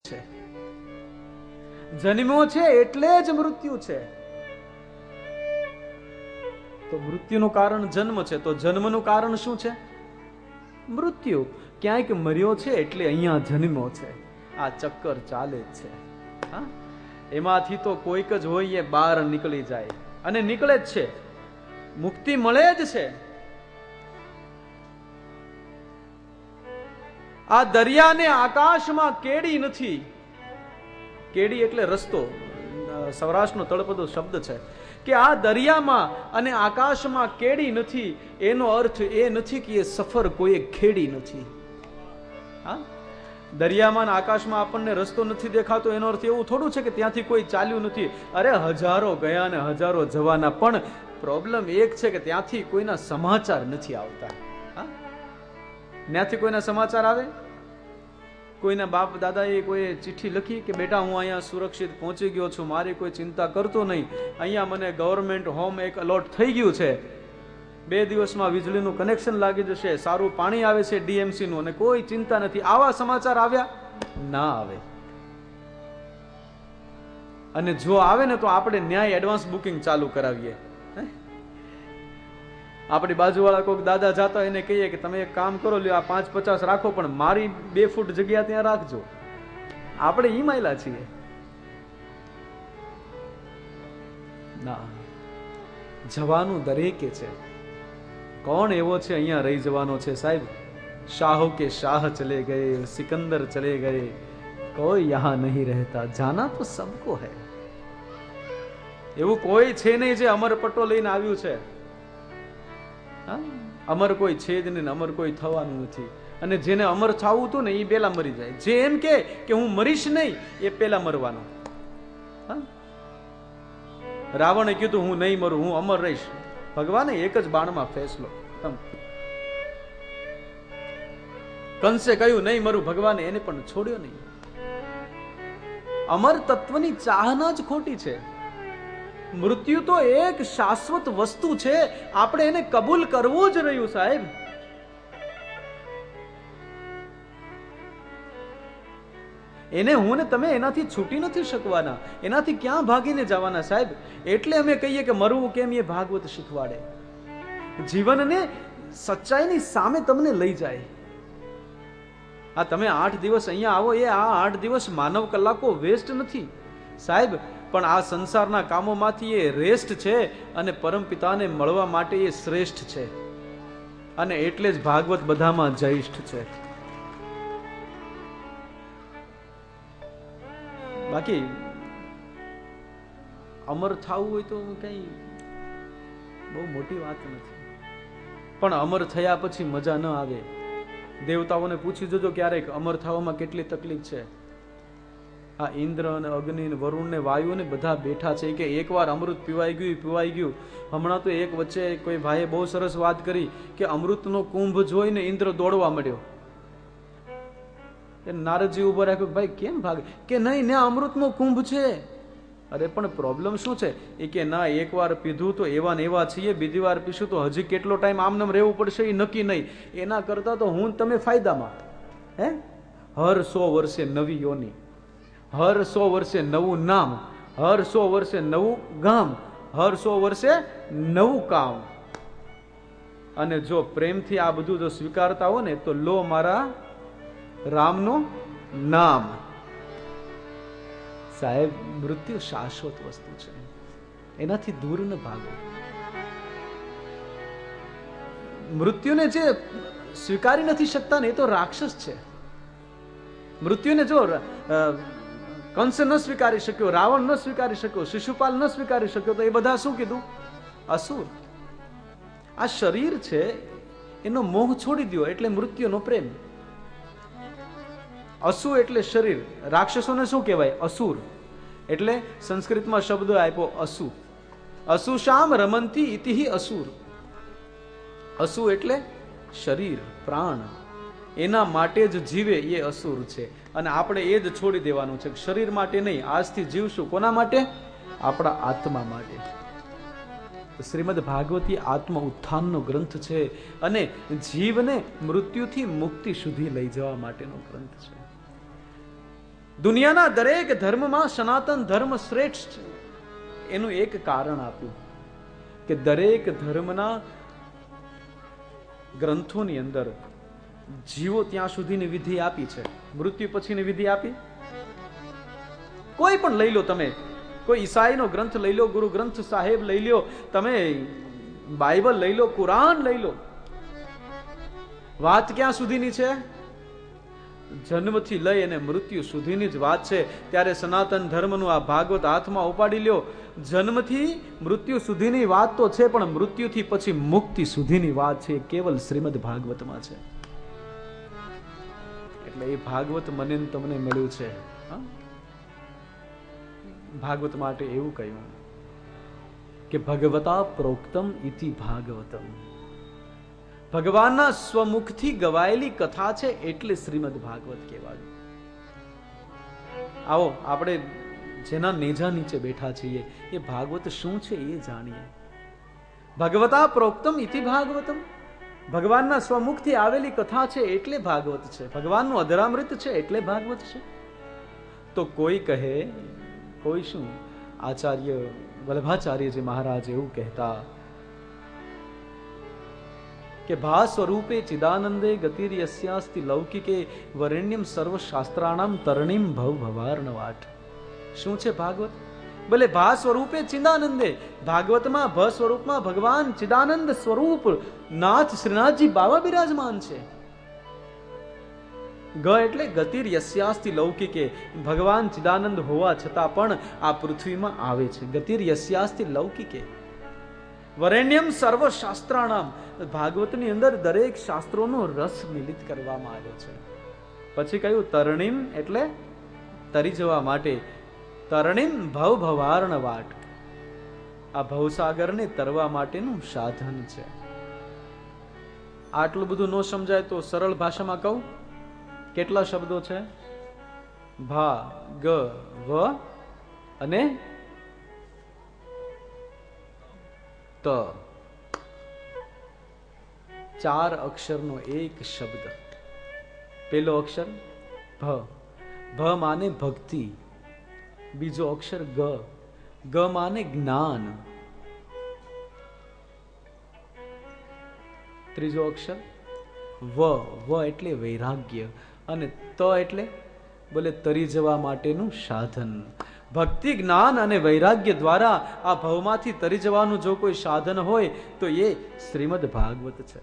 છે. જન્મ્યો છે એટલે જ મૃત્યુ છે. તો મૃત્યુનું કારણ જન્મ છે, તો જન્મનું કારણ શું છે? મૃત્યુ. ક્યાંક મર્યો છે એટલે અહીંયા જન્મ્યો છે. આ ચક્કર ચાલે જ છે. હા, એમાંથી તો કોઈક જ હોય એ બહાર નીકળી જાય, અને નીકળે જ છે, મુક્તિ મળે જ છે. આ દરિયાને આકાશમાં કેડી નથી. કેડી એટલે રસ્તો, સૌરાષ્ટ્રનો તળપદો શબ્દ છે કે આ દરિયામાં અને આકાશમાં કેડી નથી. એનો અર્થ એ નથી કે એ સફર કોઈ ખેડી નથી. હા, દરિયામાં આકાશમાં આપણને રસ્તો નથી દેખાતો એનો અર્થ એવું થોડું છે કે ત્યાંથી કોઈ ચાલ્યું નથી. અરે હજારો ગયા ને હજારો જવાના, પણ પ્રોબ્લેમ એક છે કે ત્યાંથી કોઈના સમાચાર નથી આવતા. હા, ત્યાંથી કોઈના સમાચાર આવે? કોઈના બાપ દાદાએ કોઈ ચિઠ્ઠી લખી કે બેટા હું અહીંયા સુરક્ષિત પહોંચી ગયો છું, મારી કોઈ ચિંતા કરતો નહીં, અહીંયા મને ગવર્મેન્ટ હોમ એક અલોટ થઈ ગયું છે, 2 દિવસમાં વીજળીનું કનેક્શન લાગી જશે, સારું પાણી આવે છે DMC નું, અને કોઈ ચિંતા નથી. આવા સમાચાર આવ્યા? ના આવે. અને જો આવે ને તો આપણે ન્યાય એડવાન્સ બુકિંગ ચાલુ કરાવીએ. આપણી બાજુવાળા કોઈક દાદા જાતા એને કહીએ કે તમે એક કામ કરો, લ્યો આ 5-50 રાખો, પણ મારી 2 ફૂટ જગ્યા ત્યાં રાખજો. આપણે ઈ માયલા છીએ. ના, જવાનું દરેકે છે. કોણ એવો છે અહીંયા રહી જવાનો છે સાહેબ? શાહો કે શાહ ચલે ગયે, સિકંદર ચલે ગયે, કોઈ યહાં નહીં રહેતા, જાના તો સબકો હૈ. એવું કોઈ છે નહીં જે અમર પટ્ટો લઈને આવ્યું છે. અમર કોઈ છે જ નહીં, અમર કોઈ થવાનું નથી. અને જેને અમર થવું હતું ને એ પેલા મરી જાય. જે એમ કે હું મરીશ નહીં, એ પેલા મરવાનો. રાવણે કીધું હું નહીં મરું, હું અમર રહીશ. ભગવાને એક જ બાણમાં ફેસલો. કંસે કહ્યું નહીં મરું, ભગવાને એને પણ છોડ્યો નહીં. અમર તત્વની ચાહના જ ખોટી છે. મૃત્યુ તો એક શાશ્વત વસ્તુ છે, આપણે એને કબૂલ કરવું જ રહ્યું સાહેબ. એને હું ને તમે એનાથી છૂટી નથી શકવાના, એનાથી ક્યાં ભાગીને જવાના સાહેબ. એટલે અમે કહીએ કે મરવું કેમ એ ભાગવત શીખવાડે. જીવનને સચ્ચાઈની સામે તમને લઈ જાય. આ તમે 8 દિવસ અહીંયા આવો, એ આ 8 દિવસ માનવ કલાકો વેસ્ટ નથી સાહેબ, પણ આ સંસારના કામોમાંથી એ રેસ્ટ છે, અને પરમ પિતાને મળવા માટે એ શ્રેષ્ઠ છે. અને એટલે જ ભાગવત બધામાં જયષ્ઠ છે. બાકી અમર થવું હોય તો કઈ બહુ મોટી વાત નથી, પણ અમર થયા પછી મજા ન આવે. દેવતાઓને પૂછી જોજો ક્યારેક અમર થવામાં કેટલી તકલીફ છે. આ ઇન્દ્ર અને અગ્નિ ને વરુણ ને વાયુ ને બધા બેઠા છે કે એકવાર અમૃત પીવાઈ ગયું. હમણાં તો એક વચ્ચે કોઈ ભાઈએ બહુ સરસ વાત કરી કે અમૃતનો કુંભ જોઈને ઇન્દ્ર દોડવા મળ્યો. નારદજી ઉભો રાખ્યો, ભાઈ કેમ ભાગે? કે નહીં, ને અમૃતનો કુંભ છે. અરે પણ પ્રોબ્લેમ શું છે? એ કે ના, એકવાર પીધું તો એવા ને એવા છીએ, બીજી વાર પીશું તો હજી કેટલો ટાઈમ આમનામ રહેવું પડશે એ નક્કી નહીં. એના કરતા તો હું તમે ફાયદામાં. હે, હર 100 વર્ષે નવી યોની, હર 100 વર્ષે નવું નામ, હર 100 વર્ષે નવું ગામ, હર 100 વર્ષે નવું કામ. અને જો પ્રેમથી આ બધું જો સ્વીકારતા હો ને તો લો મારા રામનું નામ. સાહેબ, મૃત્યુ શાશ્વત વસ્તુ છે, એનાથી દૂર ન ભાગો. મૃત્યુને જે સ્વીકારી નથી શકતા ને એ તો રાક્ષસ છે. મૃત્યુને જો કંસ ન સ્વીકારી શક્યો, રાવણ ન સ્વીકારી શક્યો, શિશુપાલ ન સ્વીકારી શક્યો, તો એ બધા શું કીધું? અસુર. આ શરીર છે એનો મોહ છોડી દો એટલે મૃત્યુનો પ્રેમ. અસુ એટલે શરીર. રાક્ષસોને શું કહેવાય? અસુર. એટલે સંસ્કૃતમાં શબ્દ આપ્યો અસુ. અસુ શામ રમંતી ઇતિહિ અસુર. અસુ એટલે શરીર, પ્રાણ, એના માટે જ જીવે એ અસુર છે. અને આપણે એ જ છોડી દેવાનું છે. શરીર માટે નહીં, આજથી જીવશું કોના માટે? આપણા આત્મા માટે. શ્રીમદ ભાગવતી આત્મ ઉત્થાનનો ગ્રંથ છે અને જીવને મૃત્યુથી મુક્તિ સુધી લઈ જવા માટેનો ગ્રંથ છે. દુનિયાના દરેક ધર્મમાં સનાતન ધર્મ શ્રેષ્ઠ છે. એનું એક કારણ આપ્યું કે દરેક ધર્મના ગ્રંથોની અંદર જીવો ત્યાં સુધીની વિધિ આપી છે, મૃત્યુ પછીની વિધિ આપી. કોઈ પણ લઈ લો તમે, કોઈ ઈસાઈનો ગ્રંથ લઈ લો, ગુરુ ગ્રંથ સાહેબ લઈ લો, તમે બાઇબલ લઈ લો, કુરાન લઈ લો, વાત ક્યાં સુધીની છે? જન્મથી લઈ અને મૃત્યુ સુધીની જ વાત છે. ત્યારે સનાતન ધર્મનું આ ભાગવત હાથમાં ઉપાડી લ્યો. જન્મથી મૃત્યુ સુધીની વાત તો છે, પણ મૃત્યુથી પછી મુક્તિ સુધીની વાત છે કેવલ શ્રીમદ ભાગવતમાં છે. એટલે એ ભાગવત મને તમને મળ્યું છે. ભાગવત માટે એવું કહ્યું કે ભગવતા પ્રોક્તમ ઇતિ ભાગવતમ. ભગવાનના સ્વમુખથી ગવાયેલી કથા છે એટલે શ્રીમદ ભાગવત કહેવાયું. આવો આપણે જેના નેજા નીચે બેઠા છીએ એ ભાગવત શું છે એ જાણીએ. ભગવતા પ્રોક્તમ ઇતિ ભાગવતમ. ભગવાનના સ્વમુખથી આવેલી કથા છે એટલે ભાગવત છે. ભગવાનનું અધરામૃત છે એટલે ભાગવત છે. તો કોઈ કહે, કોઈ શું, આચાર્ય વલ્લભાચાર્યજી મહારાજ એવું કહેતા કે ભા સ્વરૂપે ચિદાનંદે ગતિર્યસ્યાસ્તિ લૌકિકે વરેણ્યમ સર્વશાસ્ત્રાણામ તરણીમ ભવ ભવાર્ણવાટ. શું છે ભાગવત? ભલે ભા સ્વરૂપે ચિદાનંદે, ભાગવતમાં ભ સ્વરૂપમાં ભગવાન ચિદાનંદ સ્વરૂપ નાથ શ્રીનાથજી બાવા બિરાજમાન છે. ગ એટલે ગતિર્યસ્યાસ્તિ લૌકિકે, ભગવાન ચિદાનંદ હોવા છતાં પણ આ પૃથ્વીમાં આવે છે. ગતિર્યસ્યાસ્તિ લૌકિકે વરેણ્યમ સર્વ શાસ્ત્રાણામ, ભાગવતની અંદર દરેક શાસ્ત્રોનો રસ મિલિત કરવામાં આવ્યો છે. પછી કહ્યું તરણીમ એટલે તરી જવા માટે. તરણીમ ભવ ભવાર્ણ વાટ, આ ભવસાગરને તરવા માટેનું સાધન છે. આટલું બધું ન સમજાય તો સરળ ભાષામાં કહું, કેટલા શબ્દો છે? ભા, ગ, વ અને ત. 4 અક્ષરનો એક શબ્દ. પેલો અક્ષર ભ. ભ માને ભક્તિ. બીજો અક્ષર ગ. ગ માને જ્ઞાન. ત્રીજો અક્ષર વ. વ એટલે વૈરાગ્ય. અને ત એટલે બોલે તરી જવા માટેનું સાધન. ભક્તિ, જ્ઞાન અને વૈરાગ્ય દ્વારા આ ભવમાંથી તરી જવાનું જો કોઈ સાધન હોય તો એ શ્રીમદ ભાગવત છે.